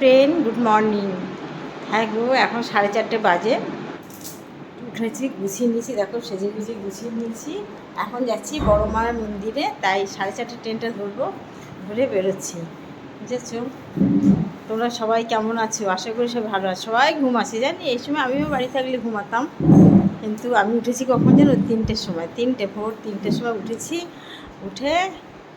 Friend, good morning. হ্যাঁ গো, এখন 4:30 বাজে। উঠেছি, গুছিয়ে নিয়েছি, দেখো সেজে গুছিয়ে গুছিয়ে নিয়েছি। এখন যাচ্ছি বড় মার মন্দিরে, তাই 4:30 ট্রেনটা ধরবো, ধরে বেরোচ্ছি, বুঝেছো? তোমরা সবাই কেমন আছো? আশা করি সব ভালো আছো। সবাই ঘুম আছে জানি, এই সময় আমিও বাড়ি থাকলে ঘুমাতাম, কিন্তু আমি উঠেছি কখন যেন 3টের সময়, ভোর 3টের সময় উঠেছি। উঠে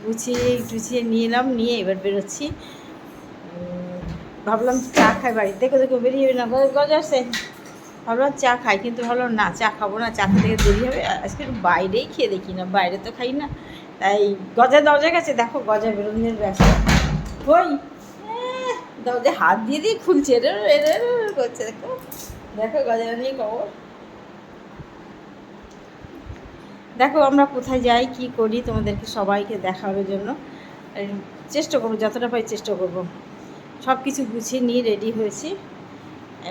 গুছিয়ে নিয়ে এলাম, নিয়ে এবার বেরোচ্ছি। ভাবলাম চা খাই, বাড়িতে দেখো দেখো বেরিয়ে না গজা আসে, ভাবলাম চা খাই, কিন্তু ভাবলাম না চা খাবো না, চা খেতে দেরি হবে, আজকে একটু বাইরেই খেয়ে দেখি না, বাইরে তো খাই না। তাই গজা দরজা গেছে, দেখো গজা বেরোনোর ব্যস্ত ওই দরজা হাত দিয়ে দিয়ে খুলছে, করছে, দেখো দেখো গজা নিয়ে খবর। দেখো আমরা কোথায় যাই, কি করি, তোমাদেরকে সবাইকে দেখানোর জন্য চেষ্টা করবো, যতটা পারি চেষ্টা করবো। সব কিছু গুছিয়ে নিয়ে রেডি হয়েছি,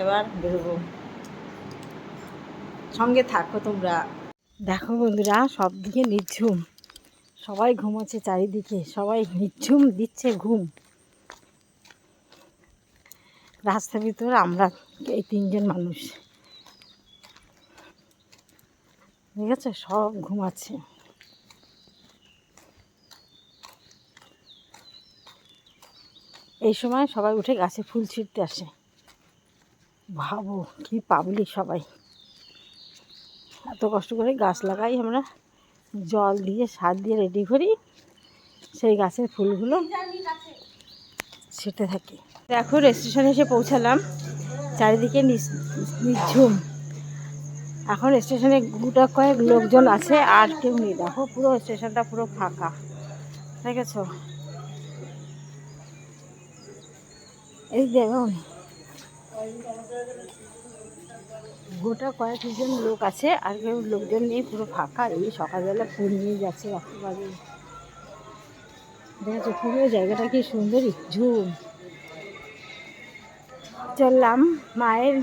এবার বেরোবো, সঙ্গে থাকো তোমরা। দেখো বন্ধুরা, সব দিকে নিঝুম, সবাই ঘুমাচ্ছে, চারিদিকে সবাই নিঝুম দিচ্ছে ঘুম। রাস্তার ভিতরে আমরা এই 3জন মানুষ, ঠিক আছে, সব ঘুমাচ্ছে। এই সময় সবাই উঠে গাছে ফুল ছিঁড়তে আসে, ভাবো কি পাবলিক সবাই। এত কষ্ট করে গাছ লাগাই আমরা, জল দিয়ে সার দিয়ে রেডি করি, সেই গাছের ফুলগুলো ছিঁড়তে থাকি। দেখো স্টেশনে এসে পৌঁছালাম, চারিদিকে নিঝুম। এখন স্টেশনে গোটা কয়েক লোকজন আছে, আর কেউ নেই। দেখো পুরো স্টেশনটা পুরো ফাঁকা, দেখেছো? এই দেখো গোটা কয়েকজন লোক আছে, আর কেউ লোকজন নেই, পুরো ফাঁকা। এই সকালবেলা ফুল নিয়ে যাচ্ছে রাস্তাবাড়ি, দেখেছো পুরো জায়গাটা কি সুন্দর ঝুম। চললাম মায়ের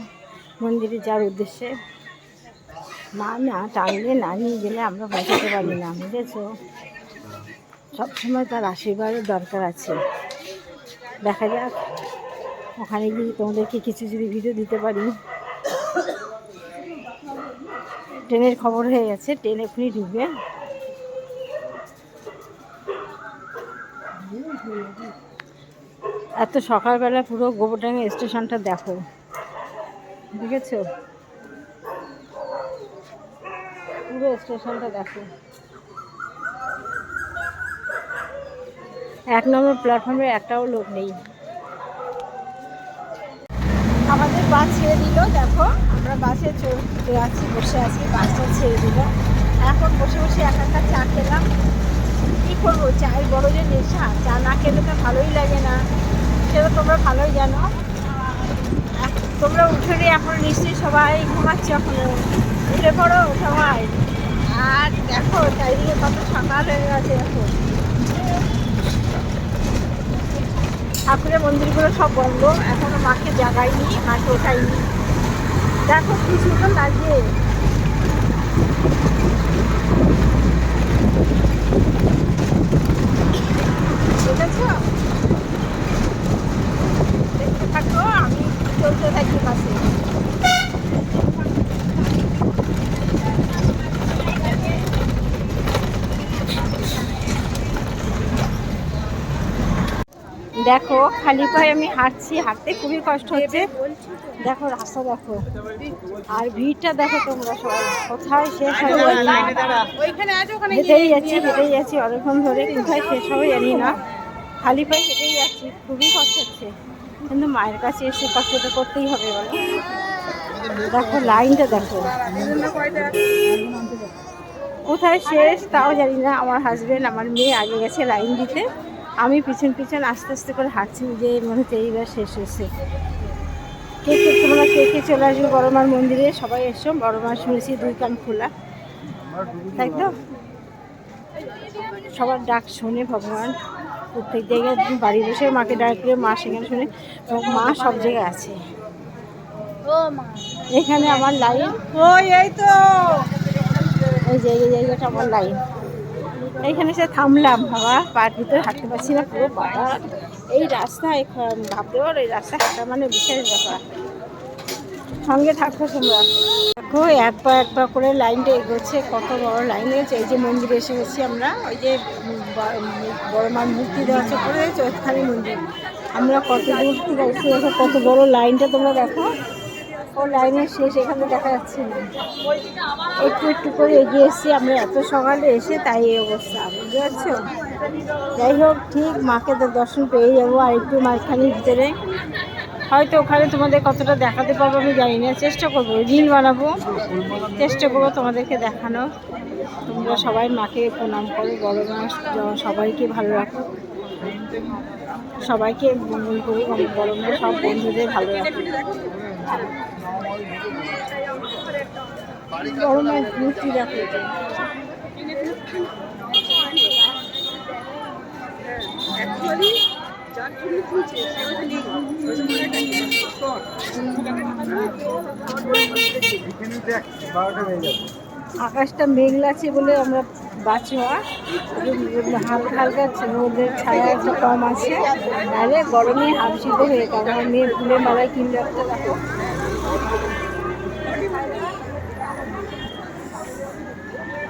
মন্দিরে যাওয়ার উদ্দেশ্যে। মা না টানলে, না নিয়ে গেলে আমরা পৌঁছাতে পারি না, বুঝেছো? সবসময় তার আশীর্বাদের দরকার আছে। দেখা যাক ওখানে গিয়ে তোমাদেরকে কিছু যদি ভিডিও দিতে পারি। ট্রেনের খবর হয়ে গেছে, ট্রেন এখনই ঢুকবে। এত সকালবেলা পুরো গোবরডাঙ্গা স্টেশনটা দেখো, দেখেছো? পুরো স্টেশনটা দেখো। 1 নম্বর প্ল্যাটফর্মে একটাও লোক নেই। আমাদের বাস ছেড়ে দিল, দেখো আমরা বাসে চড়তে আছি, বসে আছি, বাসটা ছেড়ে দিল। এখন বসে বসে একটা চা খেলাম। কী করবো, চায়ের বড় যে নেশা, চা না খেলে তো ভালোই লাগে না, সেটা তোমরা ভালোই জানো। তোমরা উঠে এখন নিশ্চয়ই সবাই ঘুমাচ্ছ, এখনো উঠে পড়ো সবাই। আর দেখো চারিদিকে কত সকাল হয়ে গেছে। এখন ঠাকুরের মন্দিরগুলো সব বন্ধ, এখনো মাকে জাগাইনি, মাকে ওঠাইনি। দেখো কি সুন্দর লাগে, বুঝেছো? দেখতে থাকো, আমি চলতে থাকি পাশে। দেখো খালি পায়ে আমি হাঁটছি, হাঁটতে খুবই কষ্ট হচ্ছে। দেখো রাস্তা দেখো, আর ভিড়টা দেখো তোমরা, সবাই কোথায় শেষ হবে জানি না। হেঁটেই যাচ্ছি অনেকক্ষণ ধরে, কোথায় শেষ হবে জানি না। খালি পায়ে হেঁটেই যাচ্ছি, খুবই কষ্ট হচ্ছে, কিন্তু মায়ের কাছে এসে কষ্টটা করতেই হবে বলো। দেখো লাইনটা দেখো, কোথায় শেষ তাও জানি না। আমার হাজব্যান্ড, আমার মেয়ে আগে গেছে লাইন দিতে, আমি পিছন পিছন আস্তে আস্তে করে হাঁটছি, যে মনে হচ্ছে এইবার শেষ হয়েছে। তোমরা কে চলে আসবে বড় মার মন্দিরে, সবাই এসো। বড় মা শুনেছি 2 কান খোলা, তাই তো? সবার ডাক শোনে ভগবান, প্রত্যেক জায়গায় বাড়ি বসে মাকে ডাকলে মা সেখানে শোনে, এবং মা সব জায়গায় আছে। এখানে আমার লাইন, এই তো এই জায়গাটা আমার লাইন। এইখানে সে থামলাম, বাবা পার ভিতরে হাঁটতে পারছি না, পুরো বাবা এই রাস্তায় ভাবতে পারো এই রাস্তায় হাঁটা মানে বিশেষ ব্যাপার। সঙ্গে থাকো তোমরা। দেখো এক পা করে লাইনটা এগোচ্ছে, কত বড় লাইন হয়েছে। এই যে মন্দিরে এসে গেছি আমরা, ওই যে বড় মার মূর্তি দেওয়া আছে করে ওখানে মন্দির। আমরা কত দূর থেকে এসে গেছে, কত বড় লাইনটা তোমরা দেখো। ও লাইনের শেষ এখানে দেখা যাচ্ছে না, একটু একটু করে এগিয়ে এসেছি আমরা এত সকালে এসে, তাই এই অবস্থা, বুঝতে পারছো। যাই হোক, ঠিক মাকে তো দর্শন পেয়ে যাবো আর একটু মাঝখানের ভিতরে। হয়তো ওখানে তোমাদের কতটা দেখাতে পারবো আমি জানি না, চেষ্টা করবো, রিল বানাবো, চেষ্টা করবো তোমাদেরকে দেখানো। তোমরা সবাই মাকে প্রণাম করো, বড় মা সবাইকে ভালো রাখো, সবাইকে মঙ্গল করি, বড় মা সব বন্ধুদের ভালো রাখো। বড় মায়ের মূর্তি দেখো, আকাশটা মেঘলা আছে বলে আমরা বাঁচি, হালকা হালকা রোদের ছায়া একটা কম আছে, নাহলে গরমে হাফশীত হয়ে গেল। আমার মেয়ে ফুলের মালায় কিনলে একটা দেখো,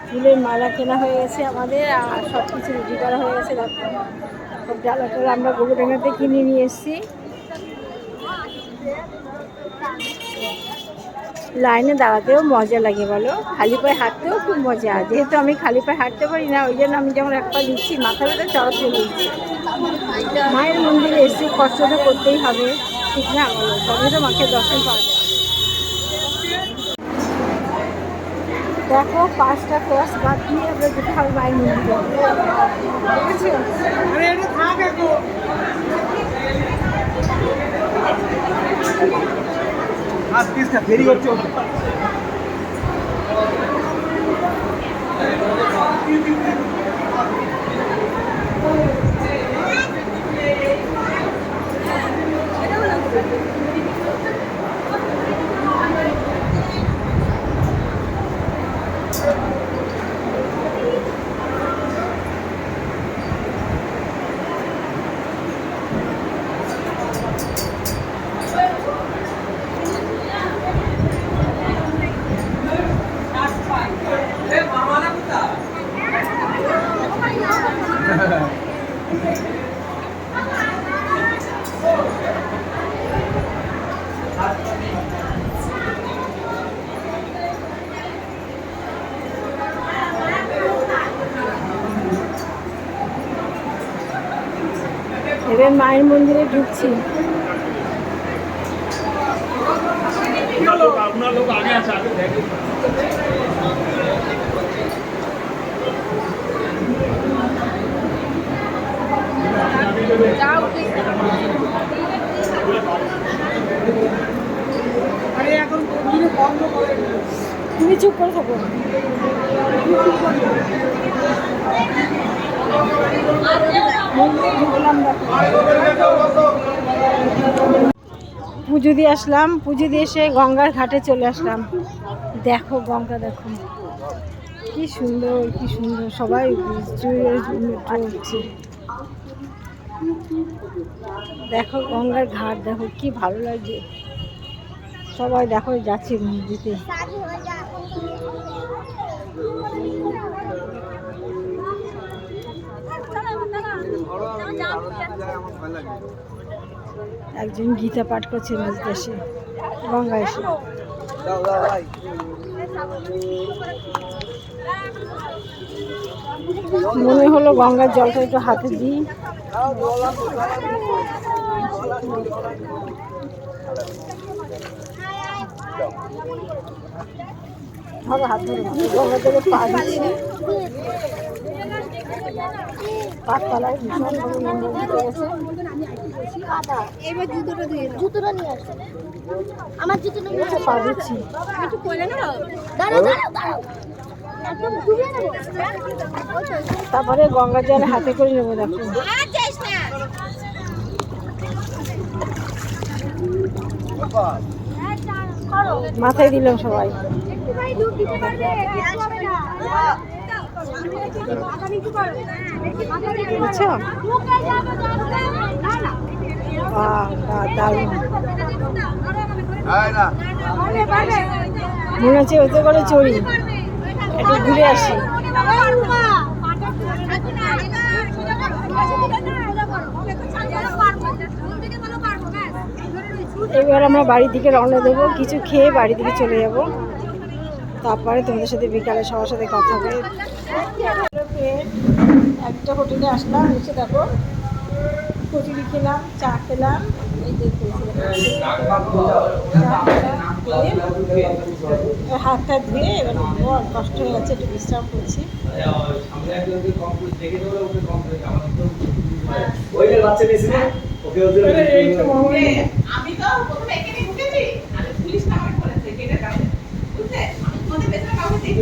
ফুলের মালা কেনা হয়ে গেছে আমাদের, আর সব কিছু রেডি করা হয়ে গেছে। দেখো সব জ্বালা টালা আমরা গরুডাঙ্গাতে কিনে নিয়ে এসেছি। লাইনে দাঁড়াতেও মজা লাগে বলো, খালি পায়ে হাঁটতেও খুব মজা। যেহেতু আমি খালি পায়ে হাঁটতে পারি না, ওই জন্য আমি যখন এক পা দিচ্ছি মাথা ব্যথা চড়া চলে দিচ্ছি। মায়ের মন্দিরে এসে কষ্ট তো করতেই হবে, ঠিক না বলো, তবে তো মাকে দর্শন পাওয়া যায়। দেখো 5টা ক্রস বাদ দিয়ে আমরা যেতে হবে মায়ের মন্দিরে, ঠিক আছে। ফেরি করছে এবার মায়ের মন্দিরে ঢুকছি। তুমি চুপ করে থাকো। পুজো দিয়ে আসলাম, পুজো দিয়ে এসে গঙ্গার ঘাটে চলে আসলাম। দেখো গঙ্গা, দেখো কি সুন্দর, কি সুন্দর, সবাই উঠছে। দেখো গঙ্গার ঘাট, দেখো কি ভালো লাগছে, সবাই দেখো যাচ্ছে নদীতে। একজন গীতা পাঠ করছে নদীতে এসে, গঙ্গা এসে। মনে হলো গঙ্গার জলটা একটু হাতে দিই। ধরো হাত ধরে, গঙ্গা জলে পা দিচ্ছি। পাততলায় ভীষণ মন্দির দিতে গেছে। এবার জুতোটা নিয়ে আসো, আমার জুতো নিয়ে পা দিচ্ছি। তারপরে গঙ্গা জল হাতে করে নেবো। দেখো মাথায় দিলাম সবাই। বুঝছো? বাহ বাহ, দারুণ। মনে হচ্ছে ওতে করে চড়ি, একটু ঘুরে আসি। এবার আমরা বাড়ির দিকে রওনা দেবো, কিছু খেয়ে বাড়ির দিকে চলে যাব, তারপরে তোমাদের সাথে বিকালে সবার সাথে কথা হবে। একটা হোটেলে আসলাম, এসে দেখো কচুরি খেলাম, চা খেলাম, এই যে হাত হাত ধুয়ে এবার বড় কষ্ট হয়ে যাচ্ছে, একটু বিশ্রাম করছি।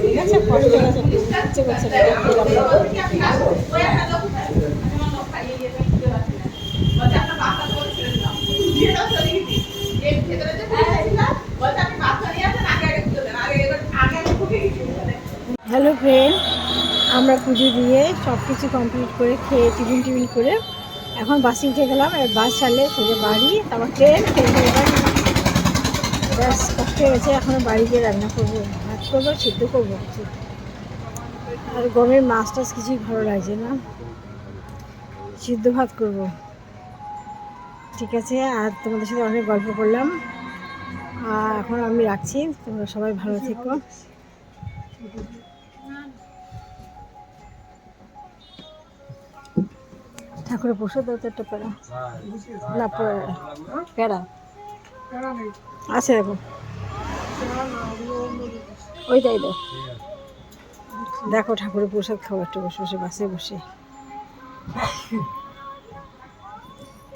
ঠিক আছে, কষ্ট হয়ে গেছে, ইচ্ছে করছে না। হ্যালো ফ্রেন্ড, আমরা পুজো দিয়ে সব কিছু কমপ্লিট করে খেয়ে টিফিন করে এখন বাসে উঠে গেলাম। এবার বাস চালে সোজা বাড়ি, তারপর ট্রেন, ব্যাস কষ্ট হয়ে গেছে। এখনও বাড়ি গিয়ে রান্না করবো, ভাত করবো, সিদ্ধ করবো কিছু। আর গরমের মাছ টাছ কিছুই ভালো লাগছে না, সিদ্ধ ভাত করবো। ঠিক আছে, আর তোমাদের সাথে অনেক গল্প করলাম, আর এখন আমি রাখছি। তোমরা সবাই ভালো থেকো। ঠাকুরের প্রসাদ দাও তো একটা পেড়া, না পেড়া আছে দেখো, ওইটাই দাও। দেখো ঠাকুরের প্রসাদ খাবো একটু বসে বসে, বাসে বসে।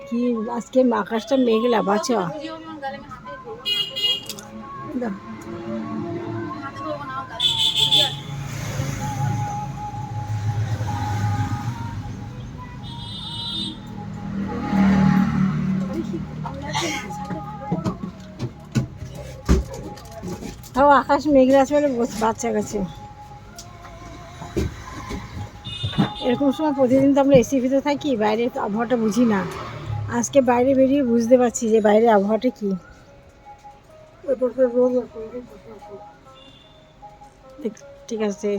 কি আজকে আকাশটা মেঘলা, বাঁচা তাও আকাশ মেঘলা আছে বলে বাচ্চা গেছে। এরকম সময় প্রতিদিন তো আমরা এসির ভিতরে থাকি, বাইরে তো আবহাওয়াটা বুঝি না। আজকে বাইরে বেরিয়ে বুঝতে পারছি যে বাইরে আবহাওয়াটা কি। ঠিক আছে,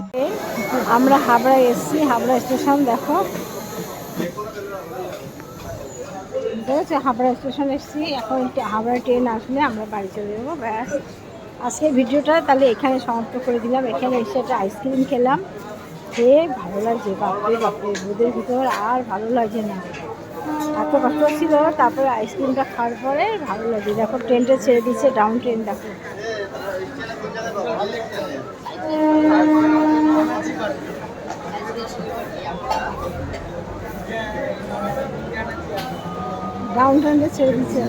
আমরা হাবড়া এসছি, হাবড়া স্টেশন দেখো, দেখেছো হাবড়া স্টেশন এসছি। এখন হাবড়া ট্রেন আসলে আমরা বাড়ি চলে যাবো, ব্যাস। আজকে ভিডিওটা তাহলে এখানে সমাপ্ত করে দিলাম। এখানে এসে একটা আইসক্রিম খেলাম, খেয়ে ভালো লাগছে। বাপরে বাপরে, রোদের ভিতর আর ভালো লাগছে না, এত কষ্ট ছিল। তারপরে আইসক্রিমটা খাওয়ার পরে ভালো লাগে। দেখো ট্রেনটা ছেড়ে দিচ্ছে, ডাউন ট্রেন দেখো। ডাউন ট্রেনটা ছেড়ে দিচ্ছে।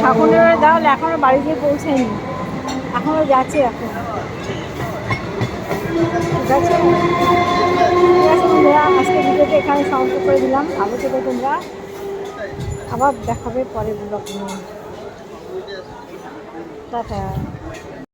ঠাকুরের দেওয়াল এখনো বাড়ি গিয়ে পৌঁছায়নি, এখনো যাচ্ছে এখন। ঠিক আছে, ঠিক আছে বন্ধুরা, আজকে ভিডিওটা এখানে সমাপ্ত করে দিলাম। ভালো থেকো তোমরা, আবার দেখাবে পরে ব্লগ নিয়ে। টাটা।